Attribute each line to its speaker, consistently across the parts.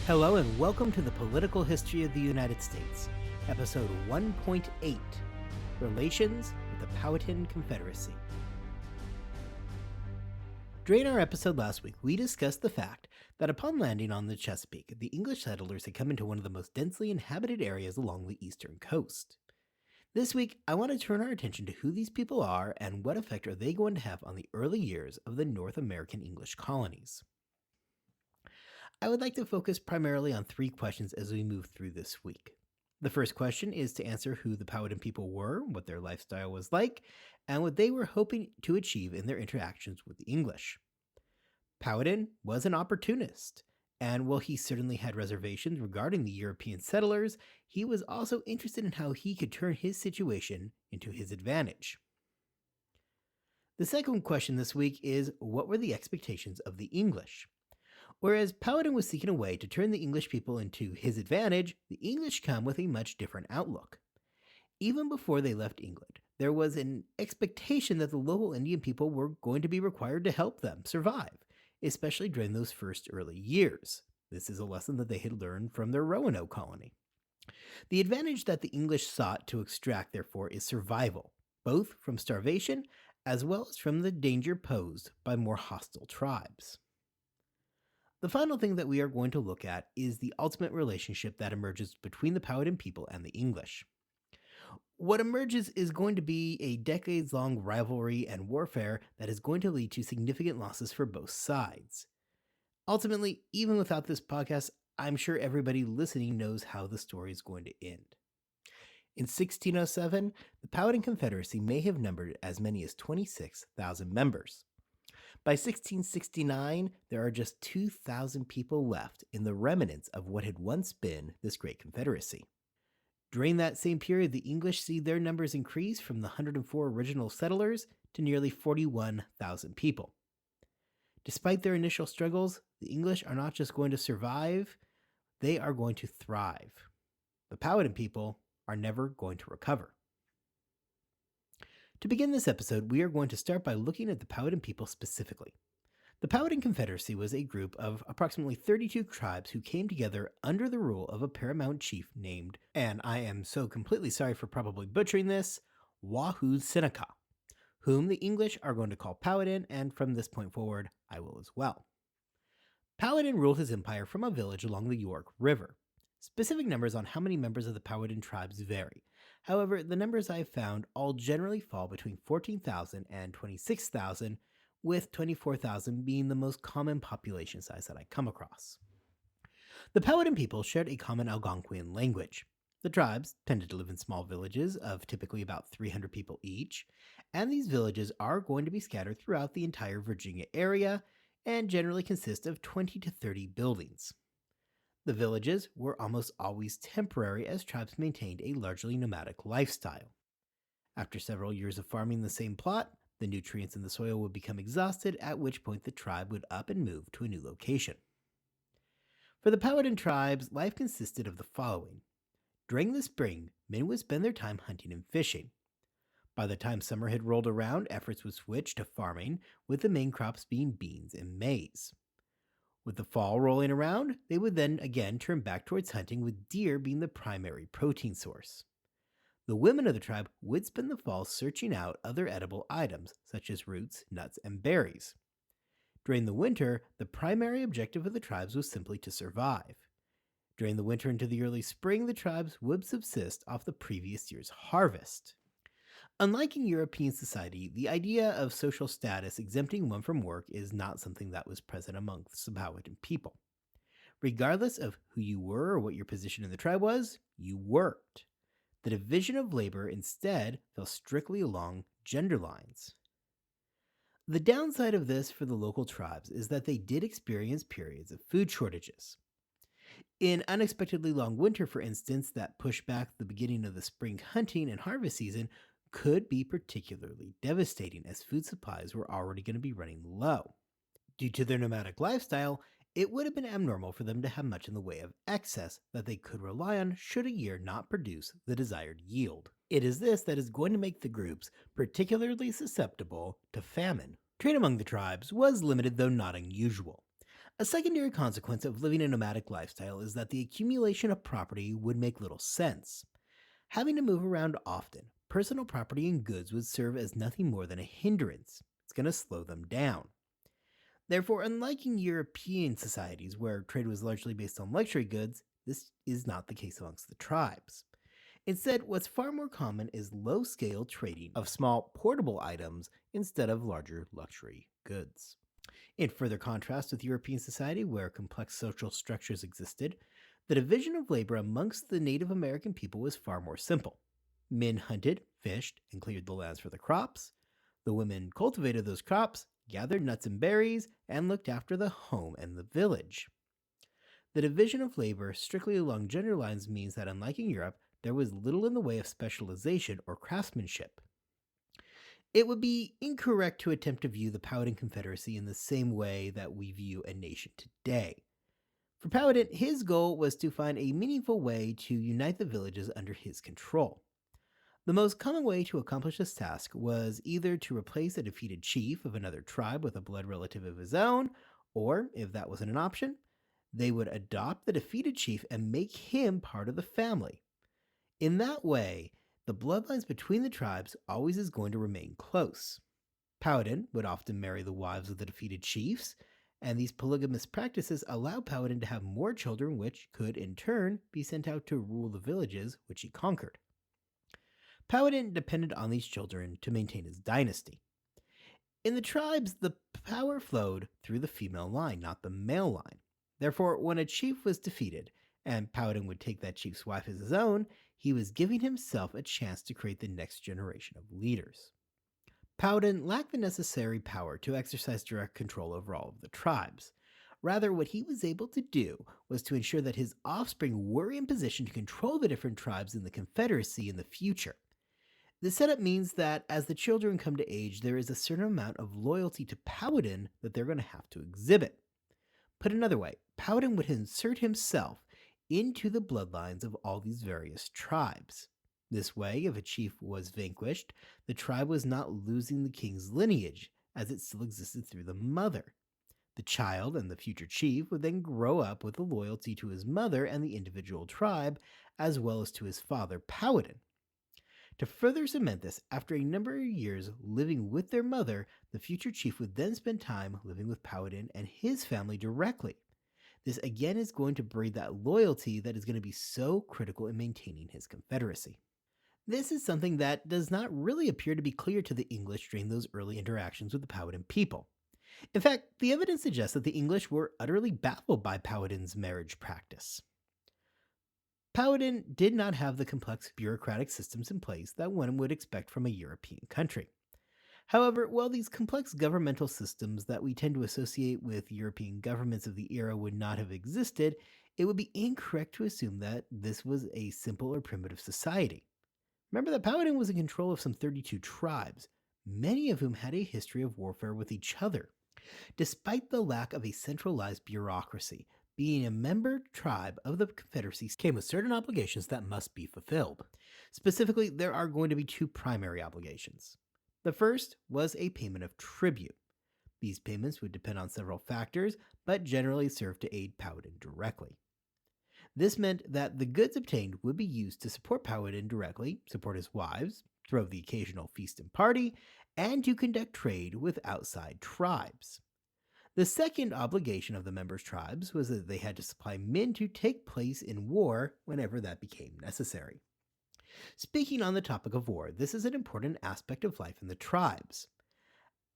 Speaker 1: Hello and welcome to the Political History of the United States, Episode 1.8, Relations with the Powhatan Confederacy. During our episode last week, we discussed the fact that upon landing on the Chesapeake, the English settlers had come into one of the most densely inhabited areas along the eastern coast. This week, I want to turn our attention to who these people are and what effect are they going to have on the early years of the North American English colonies. I would like to focus primarily on three questions as we move through this week. The first question is to answer who the Powhatan people were, what their lifestyle was like, and what they were hoping to achieve in their interactions with the English. Powhatan was an opportunist, and while he certainly had reservations regarding the European settlers, he was also interested in how he could turn his situation into his advantage. The second question this week is, what were the expectations of the English? Whereas Powhatan was seeking a way to turn the English people into his advantage, the English come with a much different outlook. Even before they left England, there was an expectation that the local Indian people were going to be required to help them survive, especially during those first early years. This is a lesson that they had learned from their Roanoke colony. The advantage that the English sought to extract, therefore, is survival, both from starvation as well as from the danger posed by more hostile tribes. The final thing that we are going to look at is the ultimate relationship that emerges between the Powhatan people and the English. What emerges is going to be a decades-long rivalry and warfare that is going to lead to significant losses for both sides. Ultimately, even without this podcast, I'm sure everybody listening knows how the story is going to end. In 1607, the Powhatan Confederacy may have numbered as many as 26,000 members. By 1669, there are just 2,000 people left in the remnants of what had once been this great confederacy. During that same period, the English see their numbers increase from the 104 original settlers to nearly 41,000 people. Despite their initial struggles, the English are not just going to survive, they are going to thrive. The Powhatan people are never going to recover. To begin this episode, we are going to start by looking at the Powhatan people specifically. The Powhatan Confederacy was a group of approximately 32 tribes who came together under the rule of a paramount chief named, and I am so completely sorry for probably butchering this, Wahoo Seneca, whom the English are going to call Powhatan, and from this point forward, I will as well. Powhatan ruled his empire from a village along the York River. Specific numbers on how many members of the Powhatan tribes vary. However, the numbers I have found all generally fall between 14,000 and 26,000, with 24,000 being the most common population size that I come across. The Powhatan people shared a common Algonquian language. The tribes tended to live in small villages of typically about 300 people each, and these villages are going to be scattered throughout the entire Virginia area and generally consist of 20 to 30 buildings. The villages were almost always temporary as tribes maintained a largely nomadic lifestyle. After several years of farming the same plot, the nutrients in the soil would become exhausted, at which point the tribe would up and move to a new location. For the Powhatan tribes, life consisted of the following. During the spring, men would spend their time hunting and fishing. By the time summer had rolled around, efforts would switch to farming, with the main crops being beans and maize. With the fall rolling around, they would then again turn back towards hunting, with deer being the primary protein source. The women of the tribe would spend the fall searching out other edible items, such as roots, nuts, and berries. During the winter, the primary objective of the tribes was simply to survive. During the winter into the early spring, the tribes would subsist off the previous year's harvest. Unlike in European society, the idea of social status exempting one from work is not something that was present amongst the Powhatan people. Regardless of who you were or what your position in the tribe was, you worked. The division of labor instead fell strictly along gender lines. The downside of this for the local tribes is that they did experience periods of food shortages. In unexpectedly long winter, for instance, that pushed back the beginning of the spring hunting and harvest season could be particularly devastating, as food supplies were already going to be running low. Due to their nomadic lifestyle, it would have been abnormal for them to have much in the way of excess that they could rely on should a year not produce the desired yield. It is this that is going to make the groups particularly susceptible to famine. Trade among the tribes was limited, though not unusual. A secondary consequence of living a nomadic lifestyle is that the accumulation of property would make little sense. Having to move around often, personal property and goods would serve as nothing more than a hindrance. It's going to slow them down. Therefore, unlike in European societies where trade was largely based on luxury goods, this is not the case amongst the tribes. Instead, what's far more common is low scale trading of small, portable items instead of larger luxury goods. In further contrast with European society, where complex social structures existed, the division of labor amongst the Native American people was far more simple. Men hunted, fished, and cleared the lands for the crops. The women cultivated those crops, gathered nuts and berries, and looked after the home and the village. The division of labor strictly along gender lines means that, unlike in Europe, there was little in the way of specialization or craftsmanship. It would be incorrect to attempt to view the Powhatan Confederacy in the same way that we view a nation today. For Powhatan, his goal was to find a meaningful way to unite the villages under his control. The most common way to accomplish this task was either to replace a defeated chief of another tribe with a blood relative of his own, or, if that wasn't an option, they would adopt the defeated chief and make him part of the family. In that way, the bloodlines between the tribes always is going to remain close. Powhatan would often marry the wives of the defeated chiefs, and these polygamous practices allow Powhatan to have more children, which could, in turn, be sent out to rule the villages which he conquered. Powhatan depended on these children to maintain his dynasty. In the tribes, the power flowed through the female line, not the male line. Therefore, when a chief was defeated, and Powhatan would take that chief's wife as his own, he was giving himself a chance to create the next generation of leaders. Powhatan lacked the necessary power to exercise direct control over all of the tribes. Rather, what he was able to do was to ensure that his offspring were in position to control the different tribes in the Confederacy in the future. This setup means that as the children come to age, there is a certain amount of loyalty to Powhatan that they're going to have to exhibit. Put another way, Powhatan would insert himself into the bloodlines of all these various tribes. This way, if a chief was vanquished, the tribe was not losing the king's lineage, as it still existed through the mother. The child and the future chief would then grow up with a loyalty to his mother and the individual tribe, as well as to his father, Powhatan. To further cement this, after a number of years living with their mother, the future chief would then spend time living with Powhatan and his family directly. This again is going to breed that loyalty that is going to be so critical in maintaining his confederacy. This is something that does not really appear to be clear to the English during those early interactions with the Powhatan people. In fact, the evidence suggests that the English were utterly baffled by Powhatan's marriage practice. Powhatan did not have the complex bureaucratic systems in place that one would expect from a European country. However, while these complex governmental systems that we tend to associate with European governments of the era would not have existed, it would be incorrect to assume that this was a simple or primitive society. Remember that Powhatan was in control of some 32 tribes, many of whom had a history of warfare with each other. Despite the lack of a centralized bureaucracy, being a member tribe of the Confederacy came with certain obligations that must be fulfilled. Specifically, there are going to be two primary obligations. The first was a payment of tribute. These payments would depend on several factors, but generally served to aid Powhatan directly. This meant that the goods obtained would be used to support Powhatan directly, support his wives, throw the occasional feast and party, and to conduct trade with outside tribes. The second obligation of the members' tribes was that they had to supply men to take place in war whenever that became necessary. Speaking on the topic of war, this is an important aspect of life in the tribes.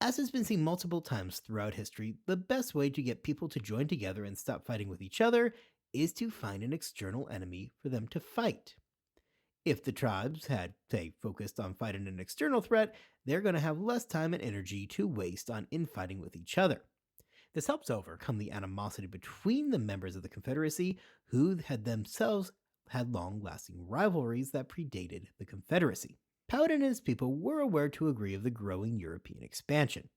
Speaker 1: As has been seen multiple times throughout history, the best way to get people to join together and stop fighting with each other is to find an external enemy for them to fight. If the tribes had, say, focused on fighting an external threat, they're going to have less time and energy to waste on infighting with each other. This helps overcome the animosity between the members of the Confederacy, who had themselves had long-lasting rivalries that predated the Confederacy. Powhatan and his people were aware to a degree of the growing European expansion.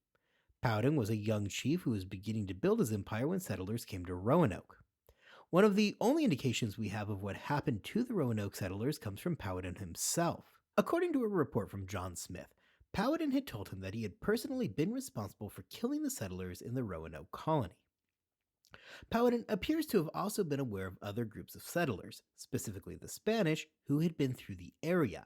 Speaker 1: Powhatan was a young chief who was beginning to build his empire when settlers came to Roanoke. One of the only indications we have of what happened to the Roanoke settlers comes from Powhatan himself. According to a report from John Smith, Powhatan had told him that he had personally been responsible for killing the settlers in the Roanoke colony. Powhatan appears to have also been aware of other groups of settlers, specifically the Spanish, who had been through the area.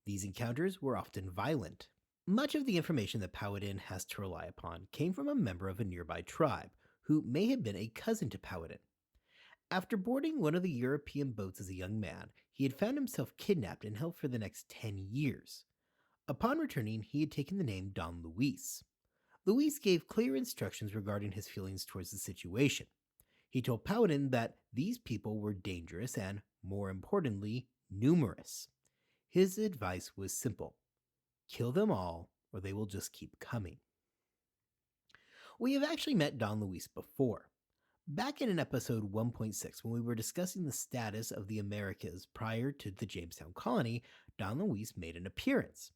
Speaker 1: These encounters were often violent. Much of the information that Powhatan has to rely upon came from a member of a nearby tribe, who may have been a cousin to Powhatan. After boarding one of the European boats as a young man, he had found himself kidnapped and held for the next 10 years. Upon returning, he had taken the name Don Luis. Luis gave clear instructions regarding his feelings towards the situation. He told Powhatan that these people were dangerous and, more importantly, numerous. His advice was simple: kill them all, or they will just keep coming. We have actually met Don Luis before. Back in an episode 1.6, when we were discussing the status of the Americas prior to the Jamestown colony, Don Luis made an appearance.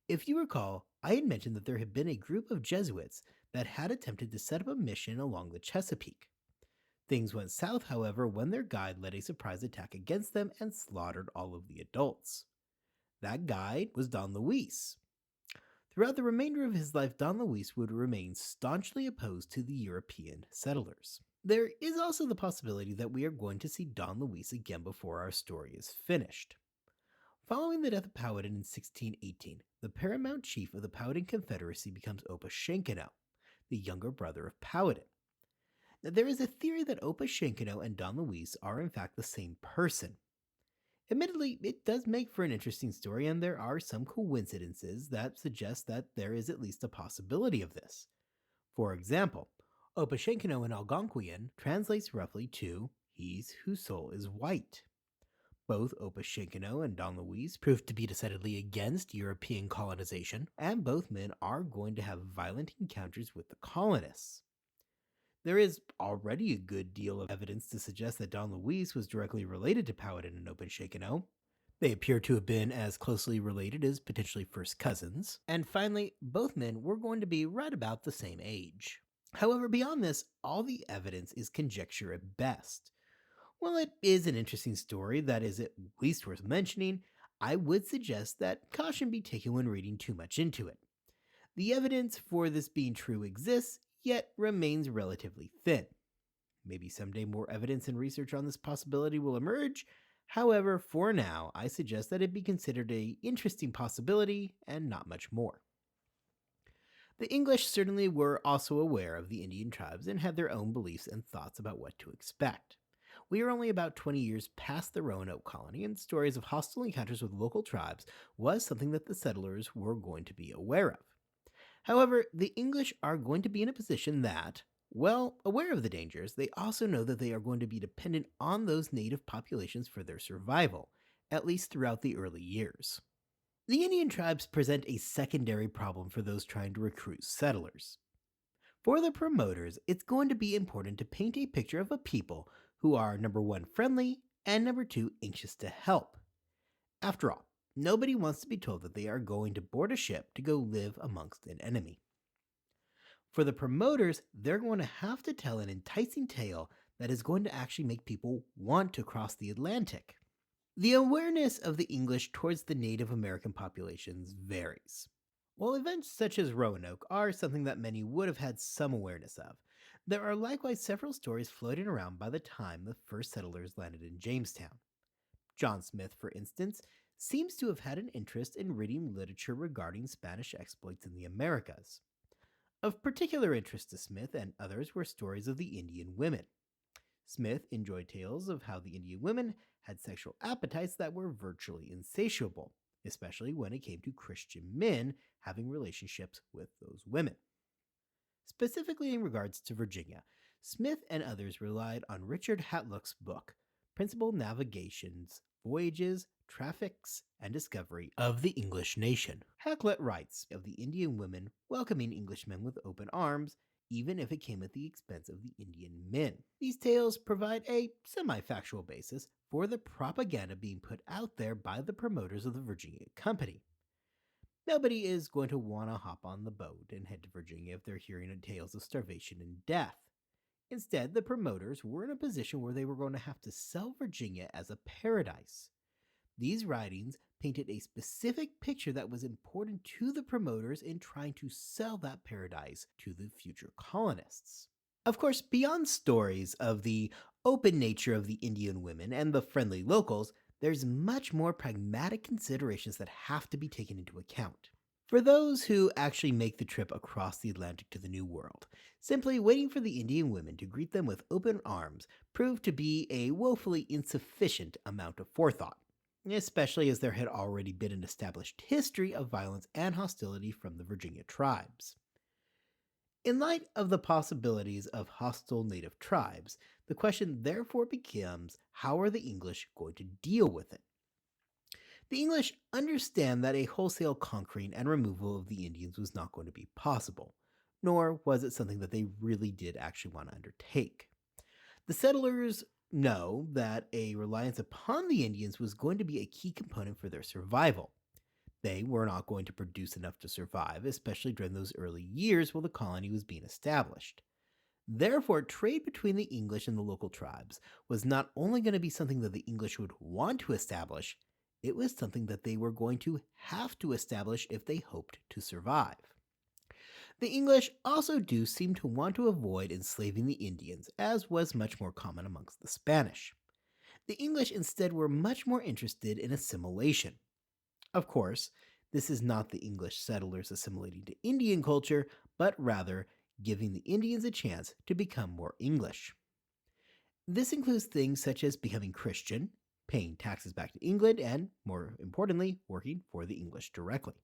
Speaker 1: If you recall, I had mentioned that there had been a group of Jesuits that had attempted to set up a mission along the Chesapeake. Things went south, however, when their guide led a surprise attack against them and slaughtered all of the adults. That guide was Don Luis. Throughout the remainder of his life, Don Luis would remain staunchly opposed to the European settlers. There is also the possibility that we are going to see Don Luis again before our story is finished. Following the death of Powhatan in 1618, the paramount chief of the Powhatan Confederacy becomes Opashankino, the younger brother of Powhatan. Now, there is a theory that Opashankino and Don Luis are in fact the same person. Admittedly, it does make for an interesting story, and there are some coincidences that suggest that there is at least a possibility of this. For example, Opashankino in Algonquian translates roughly to "He's whose soul is white." Both Opashankino and Don Luis proved to be decidedly against European colonization, and both men are going to have violent encounters with the colonists. There is already a good deal of evidence to suggest that Don Luis was directly related to Powhatan and Opashankino. They appear to have been as closely related as potentially first cousins. And finally, both men were going to be right about the same age. However, beyond this, all the evidence is conjecture at best. While it is an interesting story that is at least worth mentioning, I would suggest that caution be taken when reading too much into it. The evidence for this being true exists, yet remains relatively thin. Maybe someday more evidence and research on this possibility will emerge. However, for now, I suggest that it be considered an interesting possibility and not much more. The English certainly were also aware of the Indian tribes and had their own beliefs and thoughts about what to expect. We are only about 20 years past the Roanoke colony, and stories of hostile encounters with local tribes was something that the settlers were going to be aware of. However, the English are going to be in a position that, well, aware of the dangers, they also know that they are going to be dependent on those native populations for their survival, at least throughout the early years. The Indian tribes present a secondary problem for those trying to recruit settlers. For the promoters, it's going to be important to paint a picture of a people who are, number one, friendly, and number two, anxious to help. After all, nobody wants to be told that they are going to board a ship to go live amongst an enemy. For the promoters, they're going to have to tell an enticing tale that is going to actually make people want to cross the Atlantic. The awareness of the English towards the Native American populations varies. While events such as Roanoke are something that many would have had some awareness of, there are likewise several stories floating around by the time the first settlers landed in Jamestown. John Smith, for instance, seems to have had an interest in reading literature regarding Spanish exploits in the Americas. Of particular interest to Smith and others were stories of the Indian women. Smith enjoyed tales of how the Indian women had sexual appetites that were virtually insatiable, especially when it came to Christian men having relationships with those women. Specifically in regards to Virginia, Smith and others relied on Richard Hatlock's book, Principal Navigations, Voyages, Traffics, and Discovery of the English Nation. Hakluyt writes of the Indian women welcoming Englishmen with open arms, even if it came at the expense of the Indian men. These tales provide a semi-factual basis for the propaganda being put out there by the promoters of the Virginia Company. Nobody is going to want to hop on the boat and head to Virginia if they're hearing tales of starvation and death. Instead, the promoters were in a position where they were going to have to sell Virginia as a paradise. These writings painted a specific picture that was important to the promoters in trying to sell that paradise to the future colonists. Of course, beyond stories of the open nature of the Indian women and the friendly locals, there's much more pragmatic considerations that have to be taken into account. For those who actually make the trip across the Atlantic to the New World, simply waiting for the Indian women to greet them with open arms proved to be a woefully insufficient amount of forethought, especially as there had already been an established history of violence and hostility from the Virginia tribes. In light of the possibilities of hostile native tribes, the question therefore becomes, how are the English going to deal with it? The English understand that a wholesale conquering and removal of the Indians was not going to be possible, nor was it something that they really did actually want to undertake. The settlers know that a reliance upon the Indians was going to be a key component for their survival. They were not going to produce enough to survive, especially during those early years while the colony was being established. Therefore, trade between the English and the local tribes was not only going to be something that the English would want to establish, it was something that they were going to have to establish if they hoped to survive. The English also do seem to want to avoid enslaving the Indians, as was much more common amongst the Spanish. The English instead were much more interested in assimilation. Of course, this is not the English settlers assimilating to Indian culture, but rather giving the Indians a chance to become more English. This includes things such as becoming Christian, paying taxes back to England, and, more importantly, working for the English directly.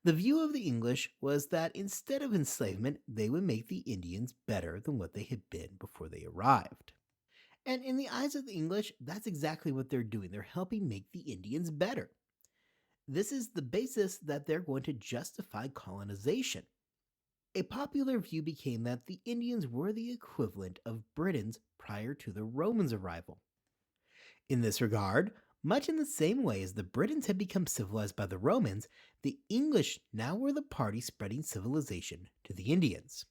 Speaker 1: The view of the English was that instead of enslavement, they would make the Indians better than what they had been before they arrived. And in the eyes of the English, that's exactly what they're doing. They're helping make the Indians better. This is the basis that they're going to justify colonization. A popular view became that the Indians were the equivalent of Britons prior to the Romans' arrival. In this regard, much in the same way as the Britons had become civilized by the Romans, the English now were the party spreading civilization to the Indians.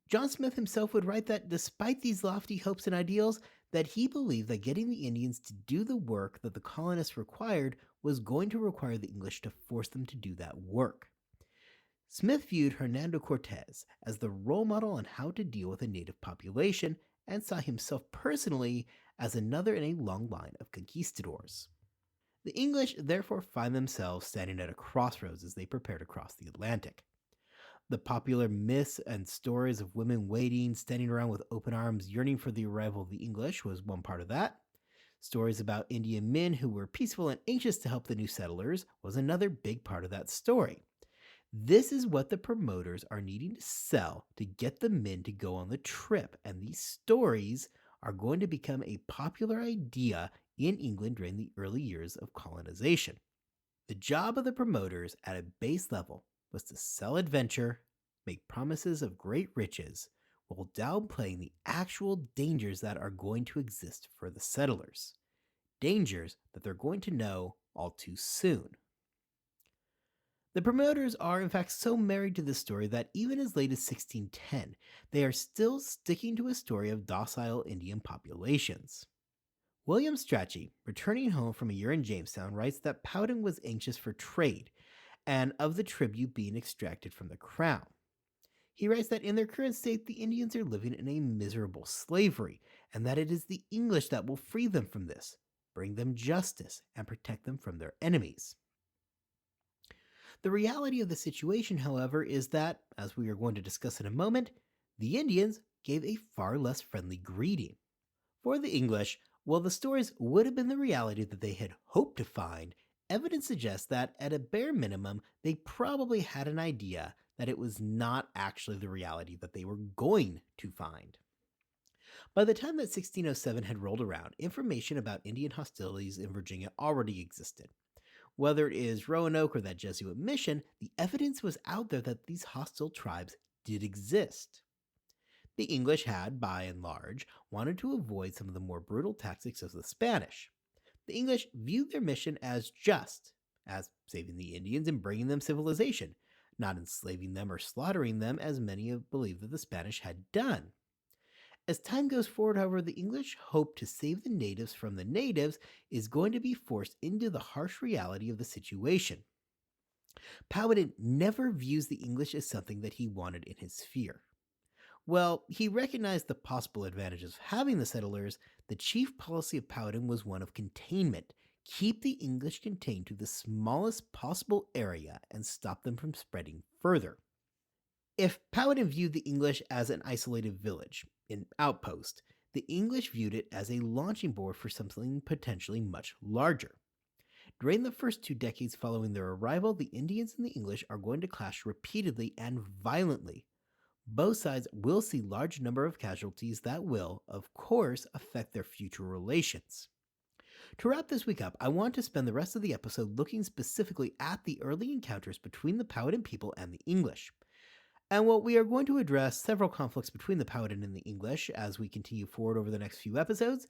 Speaker 1: John Smith himself would write that despite these lofty hopes and ideals, that he believed that getting the Indians to do the work that the colonists required was going to require the English to force them to do that work. Smith viewed Hernando Cortez as the role model on how to deal with a native population and saw himself personally as another in a long line of conquistadors. The English therefore find themselves standing at a crossroads as they prepare to cross the Atlantic. The popular myths and stories of women waiting, standing around with open arms, yearning for the arrival of the English was one part of that. Stories about Indian men who were peaceful and anxious to help the new settlers was another big part of that story. This is what the promoters are needing to sell to get the men to go on the trip, and these stories are going to become a popular idea in England during the early years of colonization. The job of the promoters at a base level was to sell adventure, make promises of great riches, while downplaying the actual dangers that are going to exist for the settlers. Dangers that they're going to know all too soon. The promoters are in fact so married to this story that even as late as 1610, they are still sticking to a story of docile Indian populations. William Strachey, returning home from a year in Jamestown, writes that Powhatan was anxious for trade and of the tribute being extracted from the crown. He writes that in their current state, the Indians are living in a miserable slavery, and that it is the English that will free them from this, bring them justice, and protect them from their enemies. The reality of the situation, however, is that, as we are going to discuss in a moment, the Indians gave a far less friendly greeting. For the English, while the stories would have been the reality that they had hoped to find, evidence suggests that, at a bare minimum, they probably had an idea that it was not actually the reality that they were going to find. By the time that 1607 had rolled around, information about Indian hostilities in Virginia already existed. Whether it is Roanoke or that Jesuit mission, the evidence was out there that these hostile tribes did exist. The English had, by and large, wanted to avoid some of the more brutal tactics of the Spanish. The English viewed their mission as just, as saving the Indians and bringing them civilization, not enslaving them or slaughtering them as many have believed that the Spanish had done. As time goes forward, however, the English hope to save the natives from the natives is going to be forced into the harsh reality of the situation. Powhatan never views the English as something that he wanted in his sphere. Well, he recognized the possible advantages of having the settlers. The chief policy of Powhatan was one of containment. Keep the English contained to the smallest possible area and stop them from spreading further. If Powhatan viewed the English as an isolated village, an outpost, the English viewed it as a launching board for something potentially much larger. During the first 2 decades following their arrival, the Indians and the English are going to clash repeatedly and violently. Both sides will see large number of casualties that will, of course, affect their future relations. To wrap this week up, I want to spend the rest of the episode looking specifically at the early encounters between the Powhatan people and the English. And while we are going to address several conflicts between the Powhatan and the English as we continue forward over the next few episodes,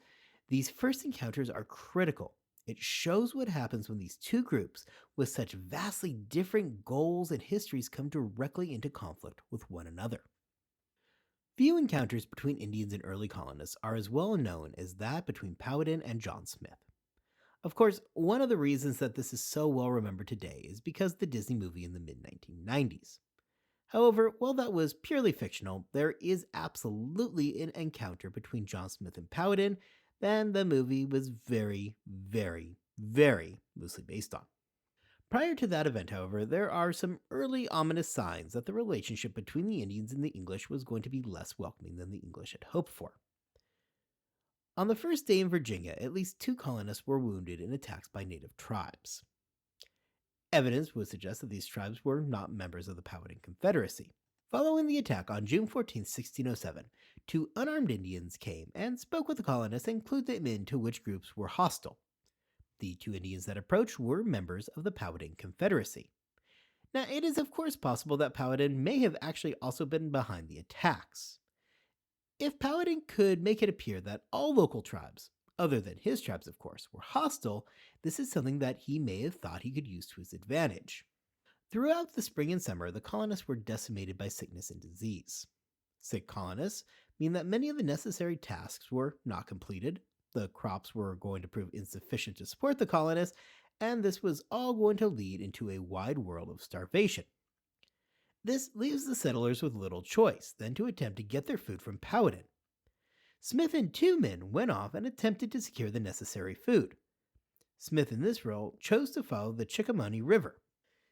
Speaker 1: these first encounters are critical. It shows what happens when these two groups, with such vastly different goals and histories, come directly into conflict with one another. Few encounters between Indians and early colonists are as well known as that between Powhatan and John Smith. Of course, one of the reasons that this is so well remembered today is because of the Disney movie in the mid 1990s. However, while that was purely fictional, there is absolutely an encounter between John Smith and Powhatan that the movie was very, very, very loosely based on. Prior to that event, however, there are some early ominous signs that the relationship between the Indians and the English was going to be less welcoming than the English had hoped for. On the first day in Virginia, at least 2 colonists were wounded in attacks by native tribes. Evidence would suggest that these tribes were not members of the Powhatan Confederacy. Following the attack on June 14, 1607, 2 unarmed Indians came and spoke with the colonists and clued them in to which groups were hostile. The 2 Indians that approached were members of the Powhatan Confederacy. Now, it is of course possible that Powhatan may have actually also been behind the attacks. If Powhatan could make it appear that all local tribes, other than his tribes of course, were hostile, this is something that he may have thought he could use to his advantage. Throughout the spring and summer, the colonists were decimated by sickness and disease. Sick colonists mean that many of the necessary tasks were not completed, the crops were going to prove insufficient to support the colonists, and this was all going to lead into a wide world of starvation. This leaves the settlers with little choice than to attempt to get their food from Powhatan. Smith and 2 men went off and attempted to secure the necessary food. Smith in this role chose to follow the Chickahominy River.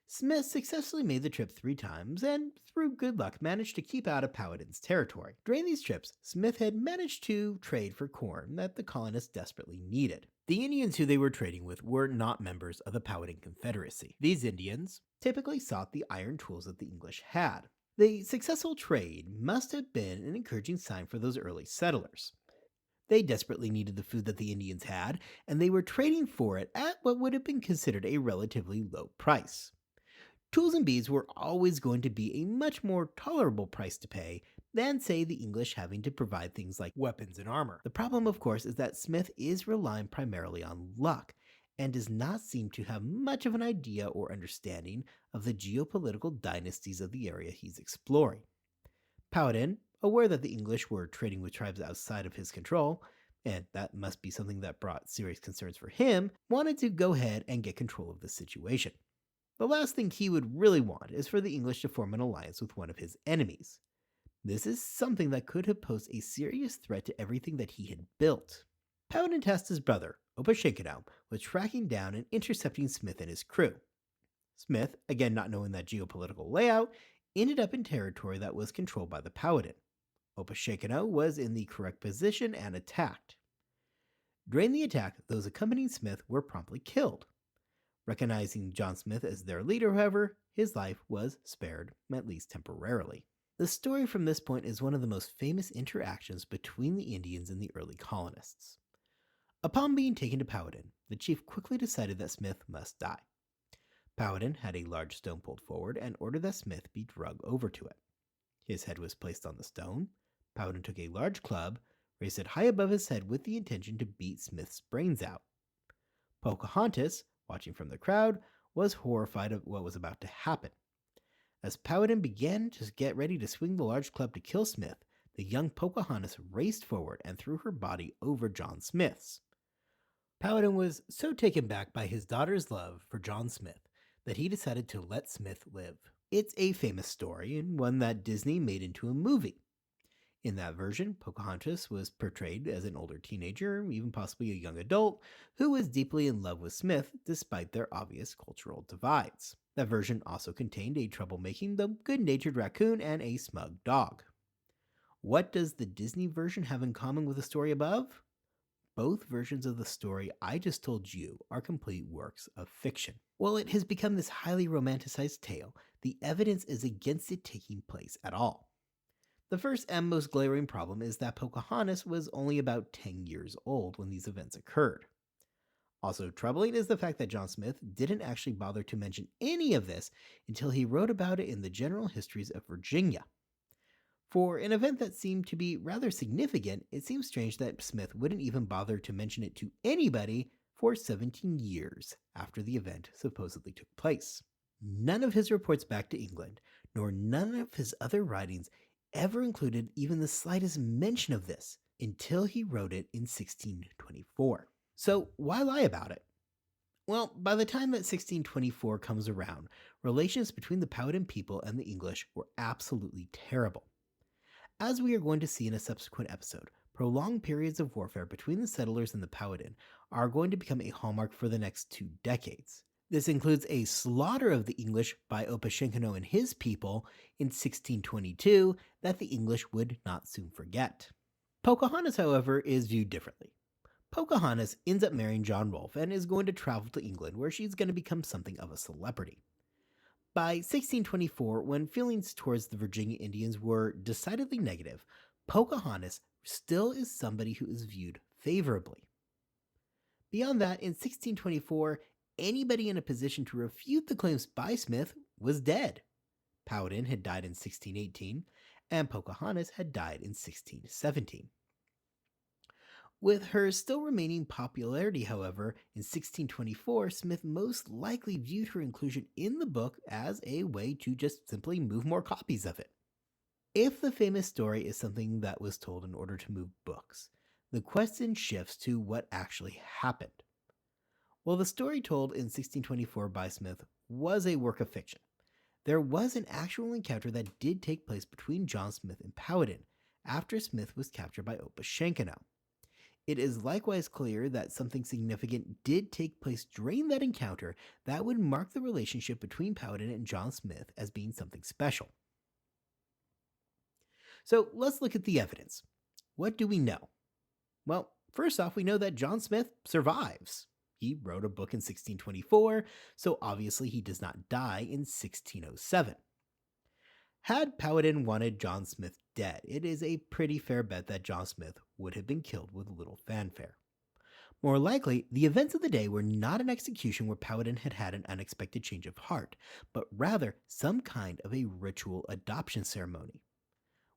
Speaker 1: Smith successfully made the trip 3 times and, through good luck, managed to keep out of Powhatan's territory. During these trips, Smith had managed to trade for corn that the colonists desperately needed. The Indians who they were trading with were not members of the Powhatan Confederacy. These Indians typically sought the iron tools that the English had. The successful trade must have been an encouraging sign for those early settlers. They desperately needed the food that the Indians had, and they were trading for it at what would have been considered a relatively low price. Tools and beads were always going to be a much more tolerable price to pay than, say, the English having to provide things like weapons and armor. The problem, of course, is that Smith is relying primarily on luck and does not seem to have much of an idea or understanding of the geopolitical dynasties of the area he's exploring. Powhatan, aware that the English were trading with tribes outside of his control, and that must be something that brought serious concerns for him, wanted to go ahead and get control of the situation. The last thing he would really want is for the English to form an alliance with one of his enemies. This is something that could have posed a serious threat to everything that he had built. Powhatan tasked his brother, Opashankanau, with tracking down and intercepting Smith and his crew. Smith, again not knowing that geopolitical layout, ended up in territory that was controlled by the Powhatan. Opashankanau was in the correct position and attacked. During the attack, those accompanying Smith were promptly killed. Recognizing John Smith as their leader, however, his life was spared, at least temporarily. The story from this point is one of the most famous interactions between the Indians and the early colonists. Upon being taken to Powhatan, the chief quickly decided that Smith must die. Powhatan had a large stone pulled forward and ordered that Smith be dragged over to it. His head was placed on the stone. Powhatan took a large club, raised it high above his head with the intention to beat Smith's brains out. Pocahontas, watching from the crowd, was horrified at what was about to happen. As Powhatan began to get ready to swing the large club to kill Smith, the young Pocahontas raced forward and threw her body over John Smith's. Powhatan was so taken back by his daughter's love for John Smith that he decided to let Smith live. It's a famous story and one that Disney made into a movie. In that version, Pocahontas was portrayed as an older teenager, even possibly a young adult, who was deeply in love with Smith despite their obvious cultural divides. That version also contained a troublemaking though good-natured raccoon and a smug dog. What does the Disney version have in common with the story above? Both versions of the story I just told you are complete works of fiction. While it has become this highly romanticized tale, the evidence is against it taking place at all. The first and most glaring problem is that Pocahontas was only about 10 years old when these events occurred. Also troubling is the fact that John Smith didn't actually bother to mention any of this until he wrote about it in the General Histories of Virginia. For an event that seemed to be rather significant, it seems strange that Smith wouldn't even bother to mention it to anybody for 17 years after the event supposedly took place. None of his reports back to England, nor none of his other writings ever included even the slightest mention of this until he wrote it in 1624. So why lie about it? Well, by the time that 1624 comes around, relations between the Powhatan people and the English were absolutely terrible. As we are going to see in a subsequent episode, prolonged periods of warfare between the settlers and the Powhatan are going to become a hallmark for the next 2 decades. This includes a slaughter of the English by Opechancanough and his people in 1622 that the English would not soon forget. Pocahontas, however, is viewed differently. Pocahontas ends up marrying John Rolfe and is going to travel to England, where she's going to become something of a celebrity. By 1624, when feelings towards the Virginia Indians were decidedly negative, Pocahontas still is somebody who is viewed favorably. Beyond that, in 1624, anybody in a position to refute the claims by Smith was dead. Powhatan had died in 1618, and Pocahontas had died in 1617. With her still remaining popularity, however, in 1624, Smith most likely viewed her inclusion in the book as a way to just simply move more copies of it. If the famous story is something that was told in order to move books, the question shifts to what actually happened. While the story told in 1624 by Smith was a work of fiction, there was an actual encounter that did take place between John Smith and Powhatan after Smith was captured by Opechancanough. It is likewise clear that something significant did take place during that encounter that would mark the relationship between Powhatan and John Smith as being something special. So let's look at the evidence. What do we know? Well, first off, we know that John Smith survives. He wrote a book in 1624, so obviously he does not die in 1607. Had Powhatan wanted John Smith dead, it is a pretty fair bet that John Smith would have been killed with little fanfare. More likely, the events of the day were not an execution where Powhatan had had an unexpected change of heart, but rather some kind of a ritual adoption ceremony.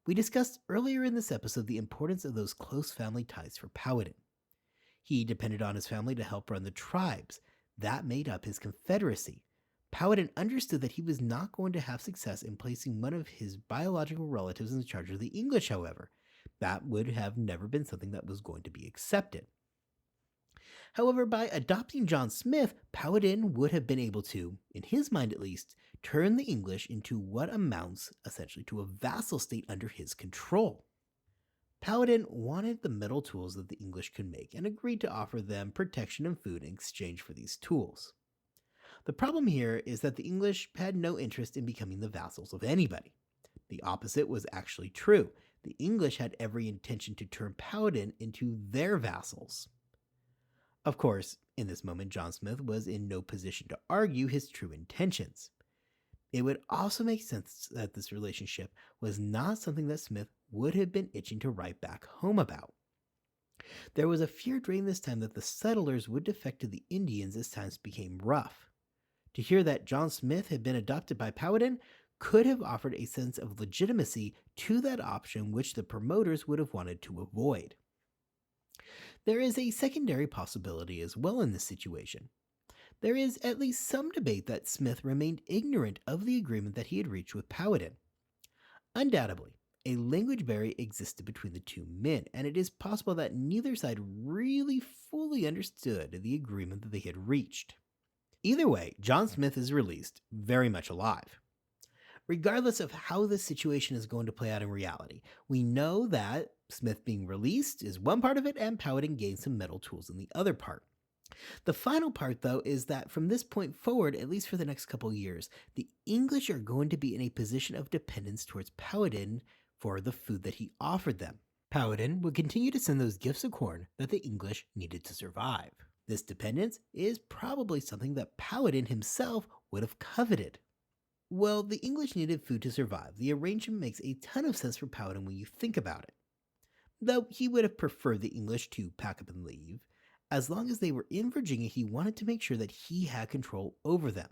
Speaker 1: We discussed earlier in this episode the importance of those close family ties for Powhatan. He depended on his family to help run the tribes that made up his confederacy. Powhatan understood that he was not going to have success in placing one of his biological relatives in charge of the English, however. That would have never been something that was going to be accepted. However, by adopting John Smith, Powhatan would have been able to, in his mind at least, turn the English into what amounts essentially to a vassal state under his control. Powhatan wanted the metal tools that the English could make and agreed to offer them protection and food in exchange for these tools. The problem here is that the English had no interest in becoming the vassals of anybody. The opposite was actually true. The English had every intention to turn Powhatan into their vassals. Of course, in this moment, John Smith was in no position to argue his true intentions. It would also make sense that this relationship was not something that Smith would have been itching to write back home about. There was a fear during this time that the settlers would defect to the Indians as times became rough. To hear that John Smith had been adopted by Powhatan could have offered a sense of legitimacy to that option which the promoters would have wanted to avoid. There is a secondary possibility as well in this situation. There is at least some debate that Smith remained ignorant of the agreement that he had reached with Powhatan. Undoubtedly, a language barrier existed between the two men, and it is possible that neither side really fully understood the agreement that they had reached. Either way, John Smith is released, very much alive. Regardless of how this situation is going to play out in reality, we know that Smith being released is one part of it and Powhatan gains some metal tools in the other part. The final part, though, is that from this point forward, at least for the next couple years, the English are going to be in a position of dependence towards Powhatan for the food that he offered them. Powhatan would continue to send those gifts of corn that the English needed to survive. This dependence is probably something that Powhatan himself would have coveted. Well, the English needed food to survive. The arrangement makes a ton of sense for Powhatan when you think about it. Though he would have preferred the English to pack up and leave, as long as they were in Virginia, he wanted to make sure that he had control over them.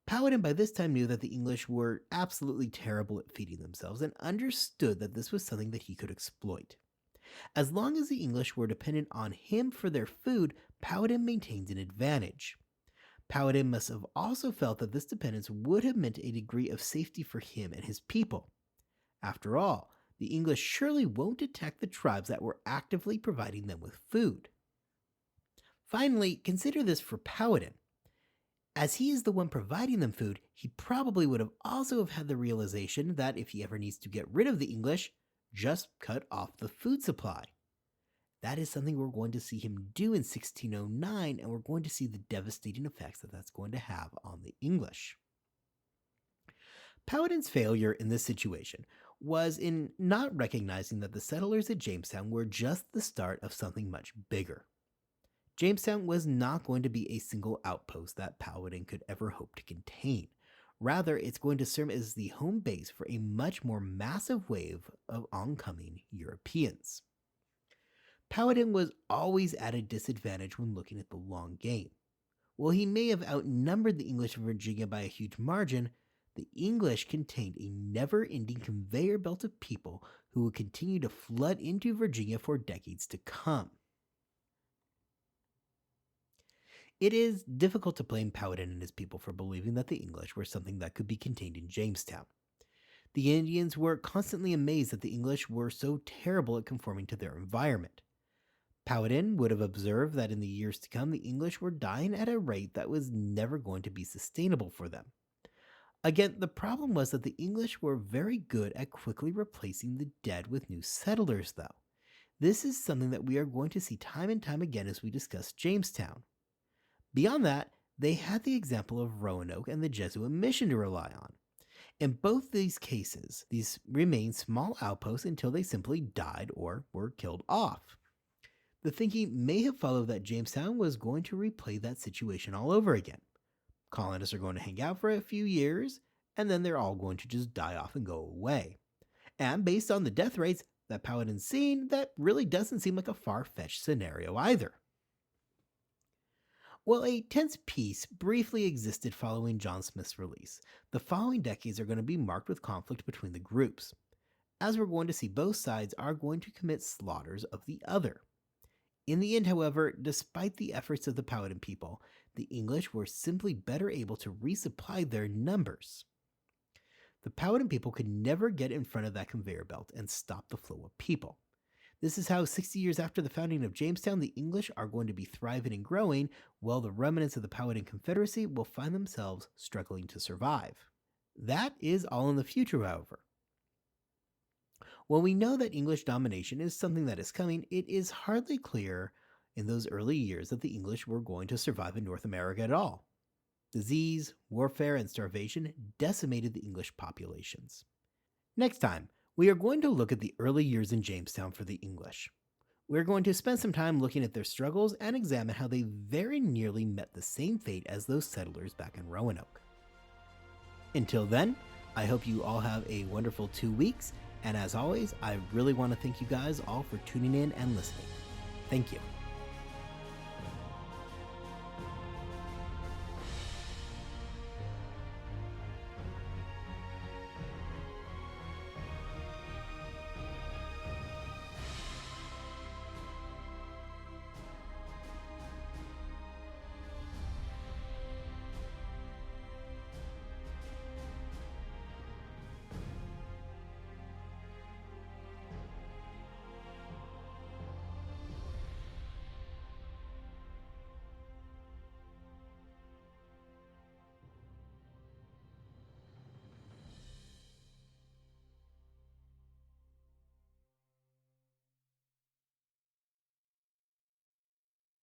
Speaker 1: Powhatan by this time knew that the English were absolutely terrible at feeding themselves and understood that this was something that he could exploit. As long as the English were dependent on him for their food, Powhatan maintained an advantage. Powhatan must have also felt that this dependence would have meant a degree of safety for him and his people. After all, the English surely won't attack the tribes that were actively providing them with food. Finally, consider this for Powhatan. As he is the one providing them food, he probably would have also have had the realization that if he ever needs to get rid of the English, just cut off the food supply. That is something we're going to see him do in 1609, and we're going to see the devastating effects that that's going to have on the English. Powhatan's failure in this situation was in not recognizing that the settlers at Jamestown were just the start of something much bigger. Jamestown was not going to be a single outpost that Powhatan could ever hope to contain. Rather, it's going to serve as the home base for a much more massive wave of oncoming Europeans. Powhatan was always at a disadvantage when looking at the long game. While he may have outnumbered the English of Virginia by a huge margin, the English contained a never-ending conveyor belt of people who would continue to flood into Virginia for decades to come. It is difficult to blame Powhatan and his people for believing that the English were something that could be contained in Jamestown. The Indians were constantly amazed that the English were so terrible at conforming to their environment. Powhatan would have observed that in the years to come, the English were dying at a rate that was never going to be sustainable for them. Again, the problem was that the English were very good at quickly replacing the dead with new settlers, though. This is something that we are going to see time and time again as we discuss Jamestown. Beyond that, they had the example of Roanoke and the Jesuit mission to rely on. In both these cases, these remained small outposts until they simply died or were killed off. The thinking may have followed that Jamestown was going to replay that situation all over again. Colonists are going to hang out for a few years, and then they're all going to just die off and go away. And based on the death rates that Powhatan's seen, that really doesn't seem like a far-fetched scenario either. Well, a tense peace briefly existed following John Smith's release. The following decades are going to be marked with conflict between the groups. As we're going to see, both sides are going to commit slaughters of the other. In the end, however, despite the efforts of the Powhatan people, the English were simply better able to resupply their numbers. The Powhatan people could never get in front of that conveyor belt and stop the flow of people. This is how 60 years after the founding of Jamestown, the English are going to be thriving and growing, while the remnants of the Powhatan Confederacy will find themselves struggling to survive. That is all in the future, however. While we know that English domination is something that is coming, it is hardly clear in those early years that the English were going to survive in North America at all. Disease, warfare, and starvation decimated the English populations. Next time, we are going to look at the early years in Jamestown for the English. We're going to spend some time looking at their struggles and examine how they very nearly met the same fate as those settlers back in Roanoke. Until then, I hope you all have a wonderful 2 weeks, and as always, I really want to thank you guys all for tuning in and listening. Thank you.